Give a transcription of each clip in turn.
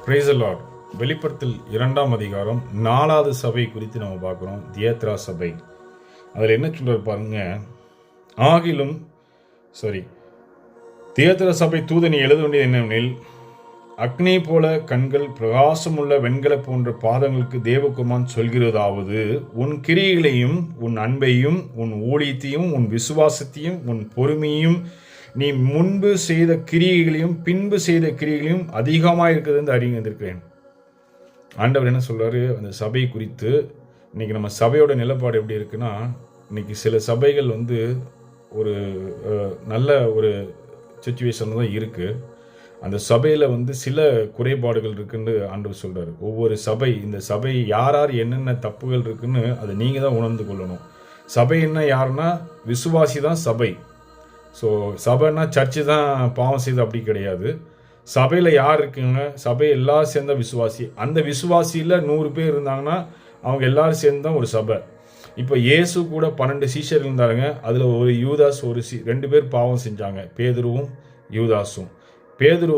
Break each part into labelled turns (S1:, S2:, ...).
S1: Praise the Lord. வெளிப்படுத்தல் 2ஆம் அதிகாரம் 4வது சபை குறித்து நம்ம பார்க்குறோம். தியத்ரா சபை. அதில் என்ன சொல்றாரு பாருங்க. ஆகிலும் தியத்ரா சபை தூதனை எழுத வேண்டியது என்னவெனில், அக்னி போல கண்கள், பிரகாசமுள்ள வெண்கல போன்ற பாதங்களுக்கு தேவகுமாரன் சொல்கிறதாவது, உன் கிரியைகளையும் உன் அன்பையும் உன் ஊழியத்தையும் உன் விசுவாசத்தையும் உன் பொறுமையும் நீ முன்பு செய்த கிரியைகளையும் பின்பு செய்த கிரியைகளையும் அதிகமாக இருக்கிறது என்று அறிந்திருக்கிறேன். ஆண்டவர் என்ன சொல்றாரு அந்த சபை குறித்து? இன்னைக்கு நம்ம சபையோட நிலைப்பாடு எப்படி இருக்குன்னா, இன்னைக்கு சில சபைகள் ஒரு நல்ல ஒரு சிச்சுவேஷன் தான் இருக்கு. அந்த சபையில் சில குறைபாடுகள் இருக்குன்னு ஆண்டவர் சொல்றாரு. ஒவ்வொரு சபை, இந்த சபை யார் என்னென்ன தப்புகள் இருக்குன்னு அதை நீங்கள் தான் உணர்ந்து கொள்ளணும். சபை என்ன யாருன்னா விசுவாசி தான் சபை. ஸோ சபைன்னா சர்ச்சு தான் பாவம் செய்து அப்படி கிடையாது. சபையில் யார் இருக்குங்க? சபை எல்லாரும் சேர்ந்த விசுவாசி. அந்த விசுவாசியில் 100 பேர் இருந்தாங்கன்னா அவங்க எல்லாரும் சேர்ந்து தான் ஒரு சபை. இப்போ இயேசு கூட 12 சீஷர் இருந்தாருங்க. அதில் ஒரு யூதாஸ், 2 பேர் பாவம் செஞ்சாங்க, பேதுருவும் யூதாஸும். பேதுரு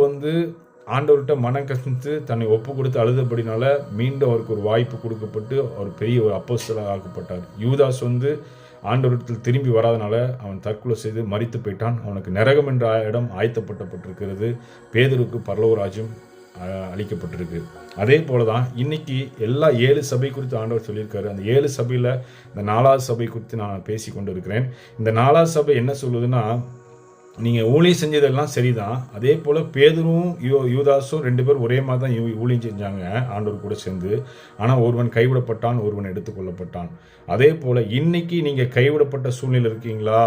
S1: ஆண்டவர்கிட்ட மனம் கசிந்து தன்னை ஒப்பு கொடுத்து அழுதபடினால மீண்டும் அவருக்கு ஒரு வாய்ப்பு கொடுக்கப்பட்டு அவர் பெரிய ஒரு அப்போஸ்தலராக ஆக்கப்பட்டார். யூதாஸ் ஆண்டவரிடத்தில் திரும்பி வராதனால அவன் தற்கொலை செய்து மரித்து போயிட்டான். அவனுக்கு நரகம் என்ற இடம் ஆயத்தப்பட்டிருக்கிறது. பேதுருக்கு பரலோக ராஜ்யம் அளிக்கப்பட்டிருக்கு. அதே போல தான் இன்னைக்கு எல்லா 7 சபை குறித்து ஆண்டவர் சொல்லியிருக்காரு. அந்த 7 சபையில் இந்த 4வது சபை குறித்து நான் பேசி கொண்டு இருக்கிறேன். இந்த 4வது சபை என்ன சொல்லுதுன்னா, நீங்கள் ஊழியம் செஞ்சதெல்லாம் சரிதான். அதே போல் பேதுருவும் யூதாஸும் 2 பேர் ஒரே மாதிரி தான் ஊழியம் செஞ்சாங்க ஆண்டவர் கூட சேர்ந்து. ஆனால் ஒருவன் கைவிடப்பட்டான், ஒருவன் எடுத்துக்கொள்ளப்பட்டான். அதே போல் இன்னைக்கு நீங்கள் கைவிடப்பட்ட சூழ்நிலை இருக்கீங்களா?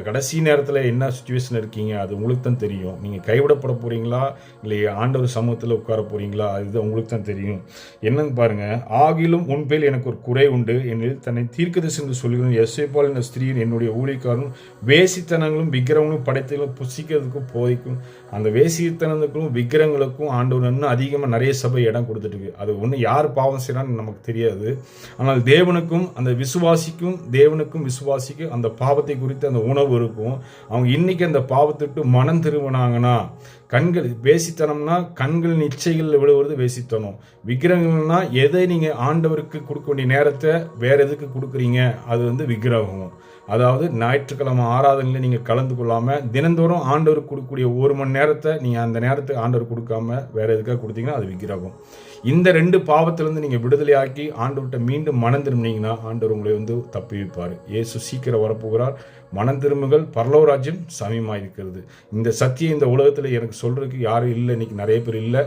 S1: கடைசி நேரத்தில் என்ன சுச்சுவேஷன் இருக்கீங்க? அது உங்களுக்கு தான் தெரியும். நீங்கள் கைவிடப்பட போகிறீங்களா இல்லை ஆண்டவர் சமூகத்தில் உட்கார போகிறீங்களா? அதுதான் உங்களுக்கு தான் தெரியும். என்னன்னு பாருங்கள். ஆகிலும் உன் பேர் எனக்கு ஒரு குறை உண்டு, என்னில் தன்னை தீர்க்கதரிசி என்று சொல்கிறேன். எஸ்ஐபால் என்ற ஸ்திரீயின் என்னுடைய ஊழியக்காரனும் வேசித்தனங்களும் விக்கிரகங்களும் படைத்து புசிக்கிறதுக்கும் போதைக்கும் அந்த வேசித்தனத்துக்கும் விக்கிரகங்களுக்கும் ஆண்டவர் இன்னும் அதிகமாக நிறைய சபை இடம் கொடுத்துட்டு இருக்கு. அது ஒன்று யார் பாவம் செய்யறான்னு நமக்கு தெரியாது. ஆனால் தேவனுக்கும் அந்த விசுவாசிக்கும் அந்த பாவத்தை குறித்து அந்த உணர்வு இருக்கும். அவங்க இன்னைக்கு அந்த பாவத்திட்டு மனம் திரும்பினாங்கன்னா, கண்கள் வேசித்தனம்னா கண்கள் நிச்சயங்களில் விழுவது வேசித்தனம். விக்கிரகங்கள்னா எதை நீங்கள் ஆண்டவருக்கு கொடுக்க வேண்டிய நேரத்தை வேற எதுக்கு கொடுக்குறீங்க, அது விக்கிரகம். அதாவது ஞாயிற்றுக்கிழமை ஆராதனையில் நீங்கள் கலந்து கொள்ளாமல் தினந்தோறும் ஆண்டவருக்கு கொடுக்கக்கூடிய 1 மணி நேரத்தை நீங்கள் அந்த நேரத்துக்கு ஆண்டவர் கொடுக்காம வேற எதுக்காக கொடுத்தீங்கன்னா அது விக்கிரகம். இந்த 2 பாவத்திலிருந்து நீங்கள் விடுதலையாக்கி ஆண்டவர்கிட்ட மீண்டும் மனம் திரும்பினீங்கன்னா ஆண்டவர் உங்களை தப்பி வைப்பார். இயேசு சீக்கிரம் வரப்போகிறார். மனம் திரும்புங்கள், பரலோக ராஜ்யம் சமீபமாக இருக்கிறது. இந்த சத்தியம் இந்த உலகத்தில் எனக்கு சொல்றதுக்கு யாரும் இல்லை. இன்னைக்கு நிறைய பேர் இல்லை.